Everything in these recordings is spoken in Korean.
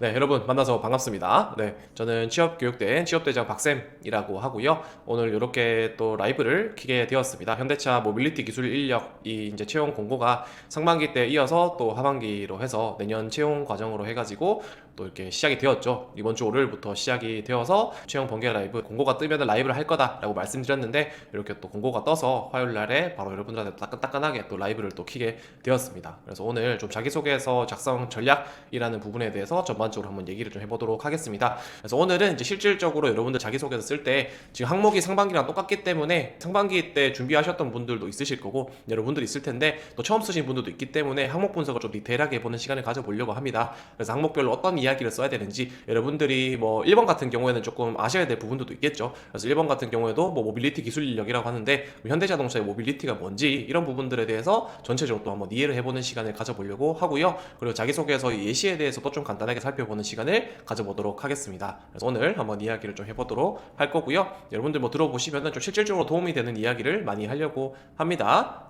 네, 여러분 만나서 반갑습니다. 네, 저는 취업교육대 취업대장 박쌤이라고 하고요. 오늘 이렇게 또 라이브를 키게 되었습니다. 현대차 모빌리티 기술 인력이 이제 채용 공고가 상반기 때 이어서 또 하반기로 해서 내년 채용 과정으로 해가지고 또 이렇게 시작이 되었죠. 이번 주 월요일부터 시작이 되어서 채용 번개 라이브 공고가 뜨면 라이브를 할 거다라고 말씀드렸는데 이렇게 또 공고가 떠서 화요일 날에 바로 여러분들한테 따끈따끈하게 또 라이브를 또 키게 되었습니다. 그래서 오늘 좀 자기소개서 작성 전략이라는 부분에 대해서 전반적으로 한번 얘기를 좀 해보도록 하겠습니다. 그래서 오늘은 이제 실질적으로 여러분들 자기소개서 쓸 때 지금 항목이 상반기랑 똑같기 때문에 상반기 때 준비하셨던 분들도 있으실 거고 여러분들이 있을 텐데 또 처음 쓰신 분들도 있기 때문에 항목 분석을 좀 디테일하게 보는 시간을 가져보려고 합니다. 그래서 항목별로 어떤 이야기를 써야 되는지 여러분들이 뭐 1번 같은 경우에는 조금 아셔야 될 부분들도 있겠죠. 그래서 1번 같은 경우에도 뭐 모빌리티 기술 인력이라고 하는데 현대자동차의 모빌리티가 뭔지 이런 부분들에 대해서 전체적으로 또 한번 이해를 해보는 시간을 가져보려고 하고요. 그리고 자기소개서 예시에 대해서도 좀 간단하게 살펴보는 시간을 가져보도록 하겠습니다. 그래서 오늘 한번 이야기를 좀 해보도록 할 거고요. 여러분들 뭐 들어보시면은 좀 실질적으로 도움이 되는 이야기를 많이 하려고 합니다.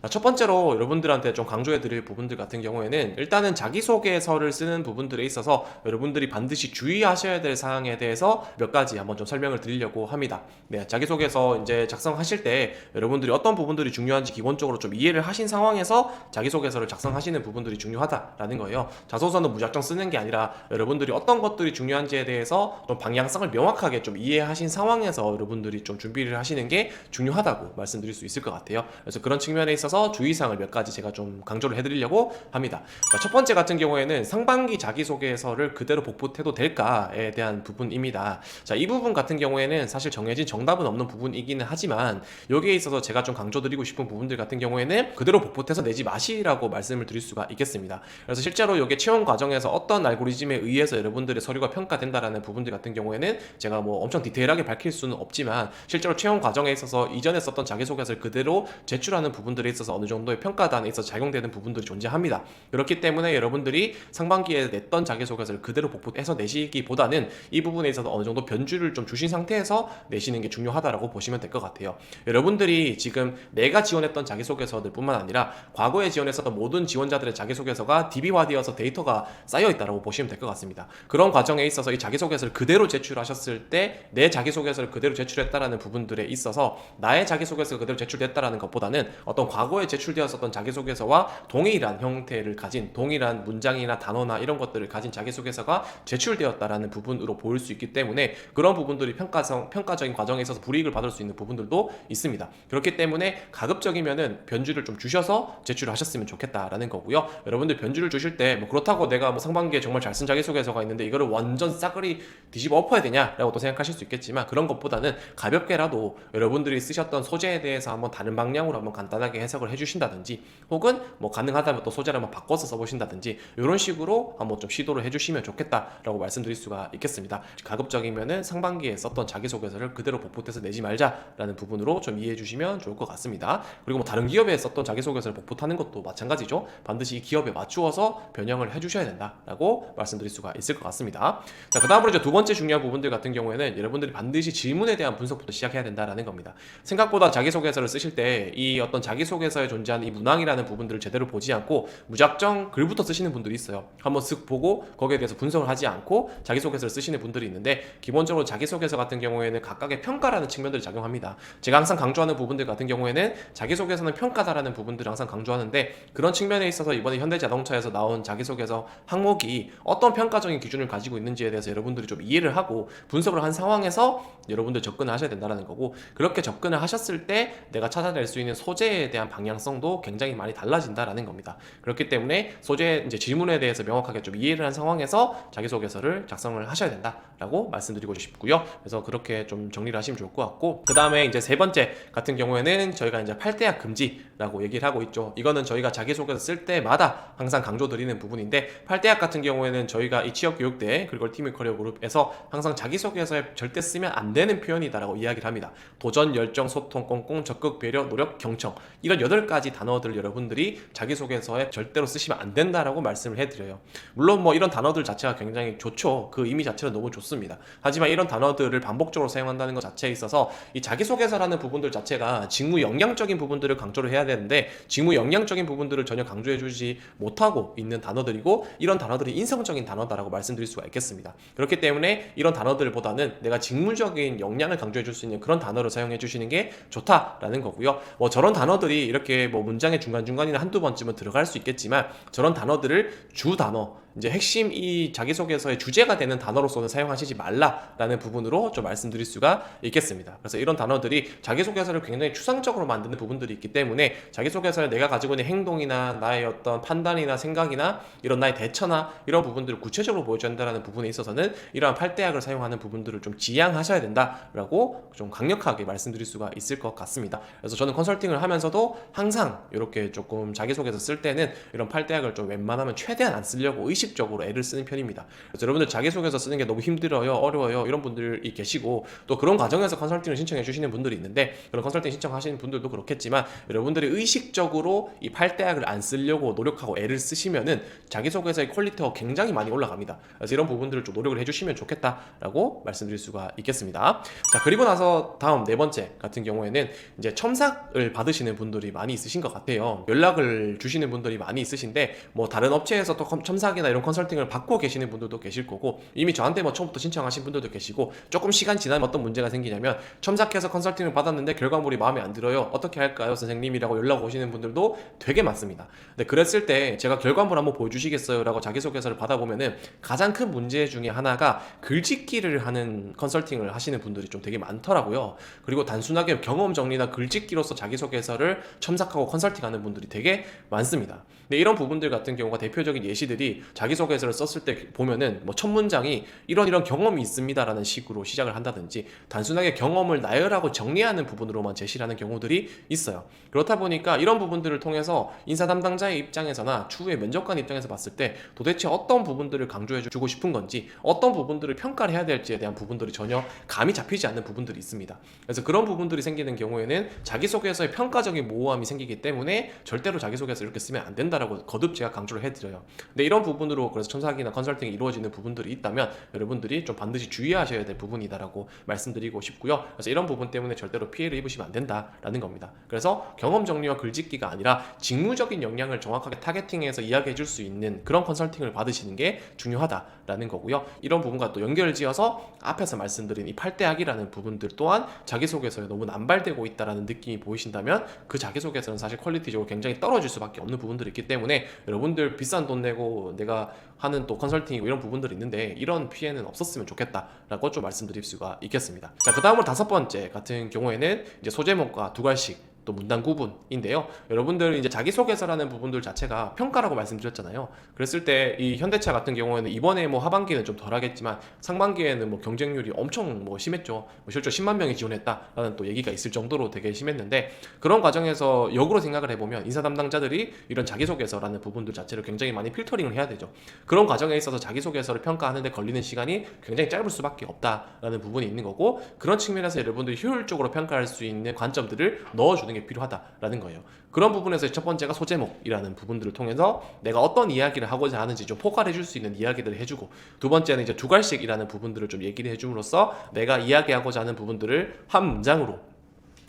첫 번째로 여러분들한테 좀 강조해 드릴 부분들 같은 경우에는 일단은 자기소개서를 쓰는 부분들에 있어서 여러분들이 반드시 주의하셔야 될 사항에 대해서 몇 가지 한번 좀 설명을 드리려고 합니다. 네, 자기소개서 이제 작성하실 때 여러분들이 어떤 부분들이 중요한지 기본적으로 좀 이해를 하신 상황에서 자기소개서를 작성하시는 부분들이 중요하다라는 거예요. 자소서는 무작정 쓰는 게 아니라 여러분들이 어떤 것들이 중요한지에 대해서 좀 방향성을 명확하게 좀 이해하신 상황에서 여러분들이 좀 준비를 하시는 게 중요하다고 말씀드릴 수 있을 것 같아요. 그래서 그런 측면에 있어서 주의사항을 몇 가지 제가 좀 강조를 해드리려고 합니다. 자, 첫 번째 같은 경우에는 상반기 자기소개서를 그대로 복붙해도 될까에 대한 부분입니다. 자, 이 부분 같은 경우에는 사실 정해진 정답은 없는 부분이기는 하지만 여기에 있어서 제가 좀 강조드리고 싶은 부분들 같은 경우에는 그대로 복붙해서 내지 마시라고 말씀을 드릴 수가 있겠습니다. 그래서 실제로 이게 채용 과정에서 어떤 알고리즘에 의해서 여러분들의 서류가 평가된다라는 부분들 같은 경우에는 제가 뭐 엄청 디테일하게 밝힐 수는 없지만 실제로 채용 과정에 있어서 이전에 썼던 자기소개서를 그대로 제출하는 부분들에 있어서 어느 정도의 평가단에 있어서 작용되는 부분들이 존재합니다. 그렇기 때문에 여러분들이 상반기에 냈던 자기소개서를 그대로 복붙해서 내시기보다는 이 부분에 있어서 어느 정도 변주를 좀 주신 상태에서 내시는 게 중요하다라고 보시면 될 것 같아요. 여러분들이 지금 내가 지원했던 자기소개서들 뿐만 아니라 과거에 지원했었던 모든 지원자들의 자기소개서가 DB화되어서 데이터가 쌓여있다고 보시면 될 것 같습니다. 그런 과정에 있어서 이 자기소개서를 그대로 제출하셨을 때 내 자기소개서를 그대로 제출했다라는 부분들에 있어서 나의 자기소개서가 그대로 제출됐다라는 것보다는 어떤 과거에 제출되었었던 자기소개서와 동일한 형태를 가진 동일한 문장이나 단어나 이런 것들을 가진 자기소개서가 제출되었다라는 부분으로 보일 수 있기 때문에 그런 부분들이 평가적인 과정에 있어서 불이익을 받을 수 있는 부분들도 있습니다. 그렇기 때문에 가급적이면은 변주를 좀 주셔서 제출을 하셨으면 좋겠다라는 거고요. 여러분들 변주를 주실 때 뭐 그렇다고 내가 뭐 상반기에 정말 잘 쓴 자기소개서가 있는데 이거를 완전 싸그리 뒤집어 엎어야 되냐라고 또 생각하실 수 있겠지만 그런 것보다는 가볍게라도 여러분들이 쓰셨던 소재에 대해서 한번 다른 방향으로 한번 간단하게 해석을 해주신다든지 혹은 뭐 가능하다면 또 소재를 한번 바꿔서 써보신다든지 이런 식으로 한번 좀 시도를 해주시면 좋겠다라고 말씀드릴 수가 있겠습니다. 가급적이면은 상반기에 썼던 자기소개서를 그대로 복붙해서 내지 말자라는 부분으로 좀 이해해 주시면 좋을 것 같습니다. 그리고 뭐 다른 기업에 썼던 자기소개서를 복붙하는 것도 마찬가지죠. 반드시 이 기업에 맞추어서 변형을 해주셔야 된다라고 말씀드릴 수가 있을 것 같습니다. 자, 그 다음으로 이제 두 번째 중요한 부분들 같은 경우에는 여러분들이 반드시 질문에 대한 분석부터 시작해야 된다라는 겁니다. 생각보다 자기소개서를 쓰실 때 이 어떤 자기소개서에 존재하는 이 문항이라는 부분들을 제대로 보지 않고 무작정 글부터 쓰시는 분들이 있어요. 한번 쓱 보고 거기에 대해서 분석을 하지 않고 자기소개서를 쓰시는 분들이 있는데 기본적으로 자기소개서 같은 경우에는 각각의 평가라는 측면들이 작용합니다. 제가 항상 강조하는 부분들 같은 경우에는 자기소개서는 평가다라는 부분들을 항상 강조하는데 그런 측면에 있어서 이번에 현대자동차에서 나온 자기소개서 항목이 어떤 평가적인 기준을 가지고 있는지에 대해서 여러분들이 좀 이해를 하고 분석을 한 상황에서 여러분들 접근을 하셔야 된다는 거고 그렇게 접근을 하셨을 때 내가 찾아낼 수 있는 소재에 대한 방향성도 굉장히 많이 달라진다라는 겁니다. 그렇기 때문에 소재 이제 질문에 대해서 명확하게 좀 이해를 한 상황에서 자기소개서를 작성을 하셔야 된다라고 말씀드리고 싶고요. 그래서 그렇게 좀 정리를 하시면 좋을 것 같고 그 다음에 이제 세 번째 같은 경우에는 저희가 이제 8대학 금지라고 얘기를 하고 있죠. 이거는 저희가 자기소개서 쓸 때마다 항상 강조드리는 부분인데 8대학 같은 경우에는 저희가 이 취업교육대 그리고 팀 커리어 그룹에서 항상 자기소개서에 절대 쓰면 안 되는 표현이다라고 이야기를 합니다. 도전, 열정, 소통, 꼼꼼, 적극, 배려, 노력, 경청 이런 18가지 단어들 여러분들이 자기소개서에 절대로 쓰시면 안 된다라고 말씀을 해드려요. 물론 뭐 이런 단어들 자체가 굉장히 좋죠. 그 의미 자체는 너무 좋습니다. 하지만 이런 단어들을 반복적으로 사용한다는 것 자체에 있어서 이 자기소개서라는 부분들 자체가 직무 역량적인 부분들을 강조를 해야 되는데 직무 역량적인 부분들을 전혀 강조해주지 못하고 있는 단어들이고 이런 단어들이 인성적인 단어다라고 말씀드릴 수가 있겠습니다. 그렇기 때문에 이런 단어들보다는 내가 직무적인 역량을 강조해줄 수 있는 그런 단어를 사용해 주시는 게 좋다라는 거고요. 뭐 저런 단어들이 이렇게 뭐 문장의 중간중간이나 한두 번쯤은 들어갈 수 있겠지만 저런 단어들을 주 단어 이제 핵심 이 자기소개서의 주제가 되는 단어로서는 사용하시지 말라라는 부분으로 좀 말씀드릴 수가 있겠습니다. 그래서 이런 단어들이 자기소개서를 굉장히 추상적으로 만드는 부분들이 있기 때문에 자기소개서에 내가 가지고 있는 행동이나 나의 어떤 판단이나 생각이나 이런 나의 대처나 이런 부분들을 구체적으로 보여줘야 한다는 부분에 있어서는 이러한 팔대학을 사용하는 부분들을 좀 지양하셔야 된다라고 좀 강력하게 말씀드릴 수가 있을 것 같습니다. 그래서 저는 컨설팅을 하면서도 항상 이렇게 조금 자기소개서 쓸 때는 이런 팔대학을 좀 웬만하면 최대한 안 쓰려고 의식적으로 애를 쓰는 편입니다. 그래서 여러분들 자기소개서 쓰는 게 너무 힘들어요, 어려워요 이런 분들이 계시고 또 그런 과정에서 컨설팅을 신청해 주시는 분들이 있는데 그런 컨설팅 신청하시는 분들도 그렇겠지만 여러분들이 의식적으로 이 팔대학을 안 쓰려고 노력하고 애를 쓰시면은 자기소개서의 퀄리티가 굉장히 많이 올라갑니다. 그래서 이런 부분들을 좀 노력을 해주시면 좋겠다라고 말씀드릴 수가 있겠습니다. 자, 그리고 나서 다음 네 번째 같은 경우에는 이제 첨삭을 받으시는 분들이 많이 있으신 것 같아요. 연락을 주시는 분들이 많이 있으신데 뭐 다른 업체에서 또 첨삭이나 이런 컨설팅을 받고 계시는 분들도 계실 거고 이미 저한테 뭐 처음부터 신청하신 분들도 계시고 조금 시간 지나면 어떤 문제가 생기냐면 첨삭해서 컨설팅을 받았는데 결과물이 마음에 안 들어요. 어떻게 할까요, 선생님이라고 연락 오시는 분들도 되게 많습니다. 근데 그랬을 때 제가 결과물 한번 보여주시겠어요? 라고 자기소개서를 받아보면은 가장 큰 문제 중에 하나가 글짓기를 하는 컨설팅을 하시는 분들이 좀 되게 많더라고요. 그리고 단순하게 경험 정리나 글짓기로서 자기소개서를 첨삭하고 컨설팅하는 분들이 되게 많습니다. 근데 이런 부분들 같은 경우가 대표적인 예시들이 자기소개서를 썼을 때 보면은 뭐 첫 문장이 이런 경험이 있습니다라는 식으로 시작을 한다든지 단순하게 경험을 나열하고 정리하는 부분으로만 제시를 하는 경우들이 있어요. 그렇다 보니까 이런 부분들을 통해서 인사 담당자의 입장에서나 추후에 면접관 입장에서 봤을 때 도대체 어떤 부분들을 강조해주고 싶은 건지 어떤 부분들을 평가를 해야 될지에 대한 부분들이 전혀 감이 잡히지 않는 부분들이 있습니다. 그래서 그런 부분들이 생기는 경우에는 자기소개서의 평가적인 모호함이 생기기 때문에 절대로 자기소개서 이렇게 쓰면 안 된다라고 거듭 제가 강조를 해드려요. 근데 이런 부분으로 그래서 첨삭이나 컨설팅이 이루어지는 부분들이 있다면 여러분들이 좀 반드시 주의하셔야 될 부분이다라고 말씀드리고 싶고요. 그래서 이런 부분 때문에 절대로 피해를 입으시면 안 된다라는 겁니다. 그래서 경험 정리와 글짓기가 아니라 직무적인 역량을 정확하게 타겟팅해서 이야기해 줄 수 있는 그런 컨설팅을 받으시는 게 중요하다라는 거고요. 이런 부분과 또 연결지어서 앞에서 말씀드린 이 팔대학이라는 부분들 또한 자기소개서에 너무 남발되고 있다라는 느낌이 보이신다면 그 자기소개서는 사실 퀄리티적으로 굉장히 떨어질 수밖에 없는 부분들이 있기 때문에 여러분들 비싼 돈 내고 내가 하는 또 컨설팅이고 이런 부분들이 있는데 이런 피해는 없었으면 좋겠다라고 좀 말씀드릴 수가 있겠습니다. 자, 그 다음으로 다섯 번째 같은 경우에는 이제 소제목과 두괄식 또 문단 구분인데요. 여러분들 이제 자기소개서라는 부분들 자체가 평가라고 말씀드렸잖아요. 그랬을 때 이 현대차 같은 경우에는 이번에 뭐 하반기는 좀 덜하겠지만 상반기에는 뭐 경쟁률이 엄청 뭐 심했죠. 뭐 실제 10만 명이 지원했다라는 또 얘기가 있을 정도로 되게 심했는데 그런 과정에서 역으로 생각을 해보면 인사 담당자들이 이런 자기소개서라는 부분들 자체를 굉장히 많이 필터링을 해야 되죠. 그런 과정에 있어서 자기소개서를 평가하는데 걸리는 시간이 굉장히 짧을 수밖에 없다라는 부분이 있는 거고 그런 측면에서 여러분들이 효율적으로 평가할 수 있는 관점들을 넣어주는 게 필요하다라는 거예요. 그런 부분에서 첫 번째가 소제목이라는 부분들을 통해서 내가 어떤 이야기를 하고자 하는지 좀 포괄해 줄 수 있는 이야기들을 해주고 두 번째는 이제 두괄식이라는 부분들을 좀 얘기를 해줌으로써 내가 이야기하고자 하는 부분들을 한 문장으로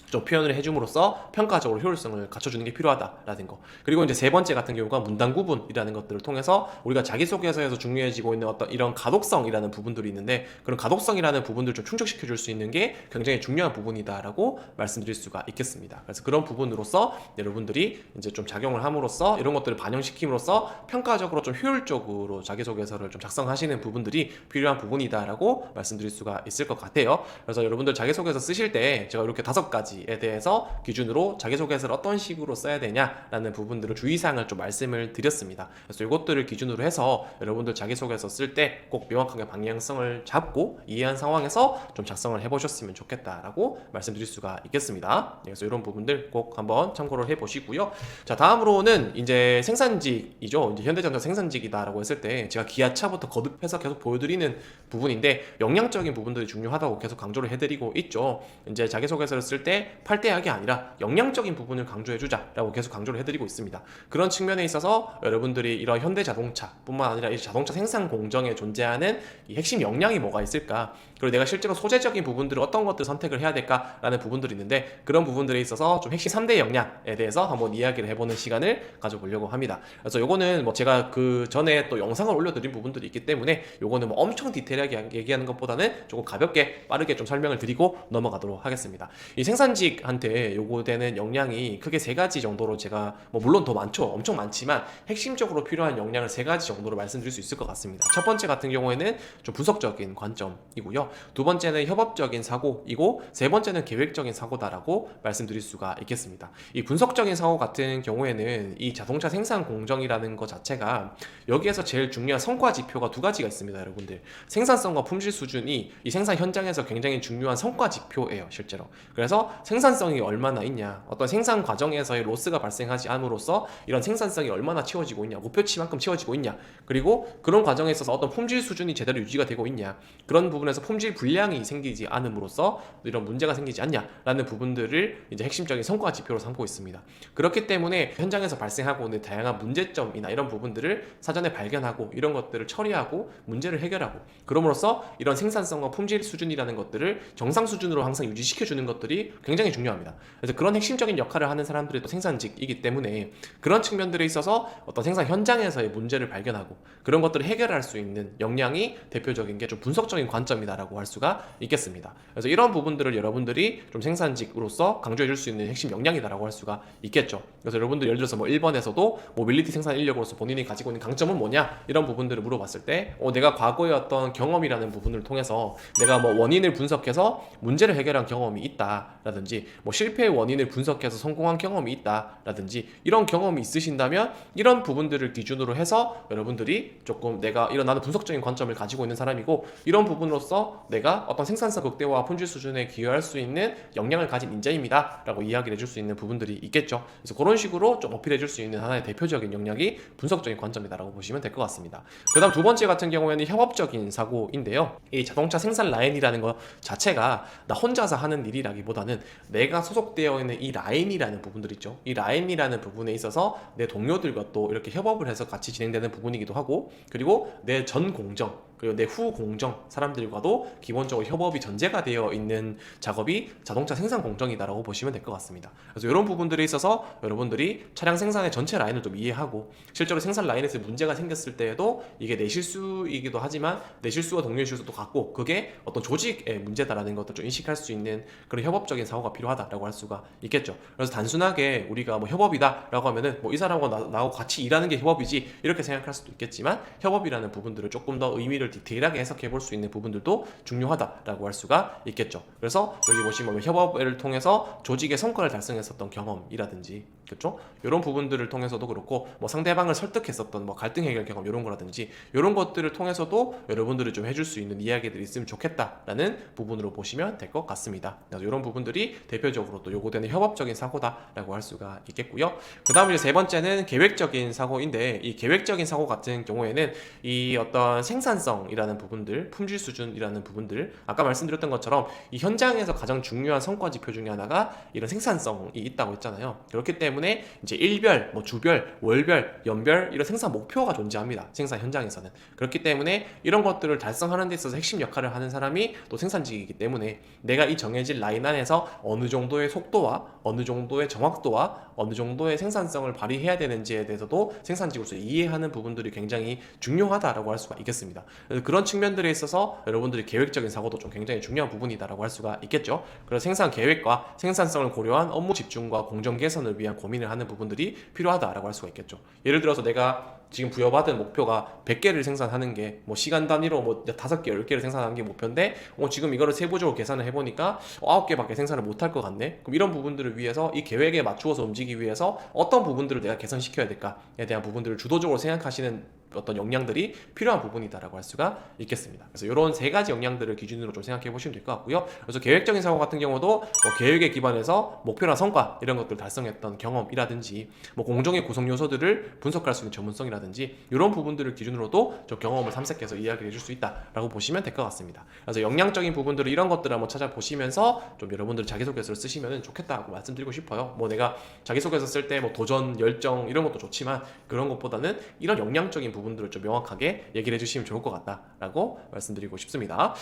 좀 표현을 해줌으로써 평가적으로 효율성을 갖춰주는 게 필요하다라는 거. 그리고 이제 세 번째 같은 경우가 문단 구분이라는 것들을 통해서 우리가 자기소개서에서 중요해지고 있는 어떤 이런 가독성이라는 부분들이 있는데 그런 가독성이라는 부분들을 좀 충족시켜 줄 수 있는 게 굉장히 중요한 부분이다라고 말씀드릴 수가 있겠습니다. 그래서 그런 부분으로서 여러분들이 이제 좀 작용을 함으로써 이런 것들을 반영시킴으로써 평가적으로 좀 효율적으로 자기소개서를 좀 작성하시는 부분들이 필요한 부분이다라고 말씀드릴 수가 있을 것 같아요. 그래서 여러분들 자기소개서 쓰실 때 제가 이렇게 5가지에 대해서 기준으로 자기소개서를 어떤 식으로 써야 되냐라는 부분들을 주의사항을 좀 말씀을 드렸습니다. 그래서 이것들을 기준으로 해서 여러분들 자기소개서 쓸 때 꼭 명확하게 방향성을 잡고 이해한 상황에서 좀 작성을 해보셨으면 좋겠다라고 말씀드릴 수가 있겠습니다. 그래서 이런 부분들 꼭 한번 참고를 해보시고요. 자, 다음으로는 이제 생산직이죠. 이제 현대자동차 생산직이다라고 했을 때 제가 기아차부터 거듭해서 계속 보여드리는 부분인데 역량적인 부분들이 중요하다고 계속 강조를 해드리고 있죠. 이제 자기소개서를 쓸 때 게 팔대학이 아니라 역량적인 부분을 강조해주자라고 계속 강조를 해드리고 있습니다. 그런 측면에 있어서 여러분들이 이런 현대자동차뿐만 아니라 이 자동차 생산 공정에 존재하는 이 핵심 역량이 뭐가 있을까, 그리고 내가 실제로 소재적인 부분들을 어떤 것들 선택을 해야 될까라는 부분들이 있는데, 그런 부분들에 있어서 좀 핵심 3대 역량에 대해서 한번 이야기를 해보는 시간을 가져보려고 합니다. 그래서 요거는 뭐 제가 그 전에 또 영상을 올려드린 부분들이 있기 때문에 요거는 뭐 엄청 디테일하게 얘기하는 것보다는 조금 가볍게 빠르게 좀 설명을 드리고 넘어가도록 하겠습니다. 이 생산직한테 요구되는 역량이 크게 3가지 정도로 제가 뭐 물론 더 많죠, 엄청 많지만 핵심적으로 필요한 역량을 3가지 정도로 말씀드릴 수 있을 것 같습니다. 첫 번째 같은 경우에는 좀 분석적인 관점이고요, 두 번째는 협업적인 사고이고, 세 번째는 계획적인 사고다라고 말씀드릴 수가 있겠습니다. 이 분석적인 사고 같은 경우에는 이 자동차 생산 공정이라는 것 자체가 여기에서 제일 중요한 성과 지표가 2가지가 있습니다. 여러분들, 생산성과 품질 수준이 이 생산 현장에서 굉장히 중요한 성과 지표예요, 실제로. 그래서 생산성이 얼마나 있냐, 어떤 생산 과정에서의 로스가 발생하지 않음으로써 이런 생산성이 얼마나 채워지고 있냐, 목표치만큼 채워지고 있냐, 그리고 그런 과정에 있어서 어떤 품질 수준이 제대로 유지가 되고 있냐, 그런 부분에서 품질 불량이 생기지 않음으로써 이런 문제가 생기지 않냐라는 부분들을 이제 핵심적인 성과 지표로 삼고 있습니다. 그렇기 때문에 현장에서 발생하고 있는 다양한 문제점이나 이런 부분들을 사전에 발견하고 이런 것들을 처리하고 문제를 해결하고, 그럼으로써 이런 생산성과 품질 수준이라는 것들을 정상 수준으로 항상 유지시켜주는 것들이 굉장히 중요합니다. 그래서 그런 핵심적인 역할을 하는 사람들이 또 생산직이기 때문에 그런 측면들에 있어서 어떤 생산 현장에서의 문제를 발견하고 그런 것들을 해결할 수 있는 역량이 대표적인 게 좀 분석적인 관점이다라고 할 수가 있겠습니다. 그래서 이런 부분들을 여러분들이 좀 생산직으로서 강조해 줄 수 있는 핵심 역량이다라고 할 수가 있겠죠. 그래서 여러분들 예를 들어서 뭐 1번에서도 모빌리티 생산 인력으로서 본인이 가지고 있는 강점은 뭐냐, 이런 부분들을 물어봤을 때 내가 과거의 어떤 경험이라는 부분을 통해서 내가 뭐 원인을 분석해서 문제를 해결한 경험이 있다라든지, 뭐 실패의 원인을 분석해서 성공한 경험이 있다라든지, 이런 경험이 있으신다면 이런 부분들을 기준으로 해서 여러분들이 조금 내가 이런, 나는 분석적인 관점을 가지고 있는 사람이고 이런 부분으로서 내가 어떤 생산성 극대화 품질 수준에 기여할 수 있는 역량을 가진 인재입니다 라고 이야기를 해줄 수 있는 부분들이 있겠죠. 그래서 그런 식으로 좀 어필해 줄 수 있는 하나의 대표적인 역량이 분석적인 관점이다 라고 보시면 될 것 같습니다. 그 다음 두 번째 같은 경우에는 협업적인 사고인데요, 이 자동차 생산 라인이라는 것 자체가 나 혼자서 하는 일이라기보다는 내가 소속되어 있는 이 라인이라는 부분들 있죠, 이 라인이라는 부분에 있어서 내 동료들과 또 이렇게 협업을 해서 같이 진행되는 부분이기도 하고, 그리고 내 전 공정 그리고 내 후 공정 사람들과도 기본적으로 협업이 전제가 되어 있는 작업이 자동차 생산 공정이다라고 보시면 될 것 같습니다. 그래서 이런 부분들에 있어서 여러분들이 차량 생산의 전체 라인을 좀 이해하고, 실제로 생산 라인에서 문제가 생겼을 때에도 이게 내 실수이기도 하지만 내 실수와 동료의 실수도 같고 그게 어떤 조직의 문제다라는 것도 좀 인식할 수 있는 그런 협업적인 사고가 필요하다라고 할 수가 있겠죠. 그래서 단순하게 우리가 뭐 협업이다라고 하면은 뭐 이 사람과 나하고 같이 일하는 게 협업이지 이렇게 생각할 수도 있겠지만, 협업이라는 부분들을 조금 더 의미를 디테일하게 해석해 볼 수 있는 부분들도 중요하다라고 할 수가 있겠죠. 그래서 여기 보시면 협업을 통해서 조직의 성과를 달성했었던 경험이라든지, 그렇죠? 이런 부분들을 통해서도 그렇고, 뭐 상대방을 설득했었던 뭐 갈등 해결 경험 이런 거라든지, 이런 것들을 통해서도 여러분들이 좀 해줄 수 있는 이야기들이 있으면 좋겠다라는 부분으로 보시면 될 것 같습니다. 그래서 이런 부분들이 대표적으로 또 요구되는 협업적인 사고다라고 할 수가 있겠고요. 그 다음 이제 세 번째는 계획적인 사고인데, 이 계획적인 사고 같은 경우에는 이 어떤 생산성이라는 부분들, 품질 수준이라는 부분들, 아까 말씀드렸던 것처럼 이 현장에서 가장 중요한 성과 지표 중에 하나가 이런 생산성이 있다고 했잖아요. 그렇기 때문에 이제 일별, 뭐 주별, 월별, 연별 이런 생산 목표가 존재합니다. 생산 현장에서는. 그렇기 때문에 이런 것들을 달성하는 데 있어서 핵심 역할을 하는 사람이 또 생산직이기 때문에 내가 이 정해진 라인 안에서 어느 정도의 속도와 어느 정도의 정확도와 어느 정도의 생산성을 발휘해야 되는지에 대해서도 생산직으로서 이해하는 부분들이 굉장히 중요하다라고 할 수가 있겠습니다. 그래서 그런 측면들에 있어서 여러분들이 계획적인 사고도 좀 굉장히 중요한 부분이다라고 할 수가 있겠죠. 그래서 생산 계획과 생산성을 고려한 업무 집중과 공정 개선을 위한 고민을 하는 부분들이 필요하다라고 할 수가 있겠죠. 예를 들어서 내가 지금 부여받은 목표가 100개를 생산하는 게 뭐 시간 단위로 뭐 5개, 10개를 생산하는 게 목표인데 지금 이거를 세부적으로 계산을 해보니까 9개밖에 생산을 못할 것 같네. 그럼 이런 부분들을 위해서 이 계획에 맞추어서 움직이기 위해서 어떤 부분들을 내가 개선시켜야 될까에 대한 부분들을 주도적으로 생각하시는 어떤 역량들이 필요한 부분이다라고 할 수가 있겠습니다. 그래서 이런 세 가지 역량들을 기준으로 좀 생각해 보시면 될 것 같고요. 그래서 계획적인 사고 같은 경우도 뭐 계획에 기반해서 목표나 성과 이런 것들 달성했던 경험이라든지 뭐 공정의 구성 요소들을 분석할 수 있는 전문성이라든지 이런 부분들을 기준으로도 좀 경험을 탐색해서 이야기를 해줄 수 있다라고 보시면 될 것 같습니다. 그래서 역량적인 부분들을 이런 것들을 한번 찾아보시면서 좀 여러분들 자기소개서를 쓰시면 좋겠다고 말씀드리고 싶어요. 뭐 내가 자기소개서 쓸 때 뭐 도전, 열정 이런 것도 좋지만 그런 것보다는 이런 역량적인 부분들을 좀 명확하게 얘기를 해주시면 좋을 것 같다라고 말씀드리고 싶습니다.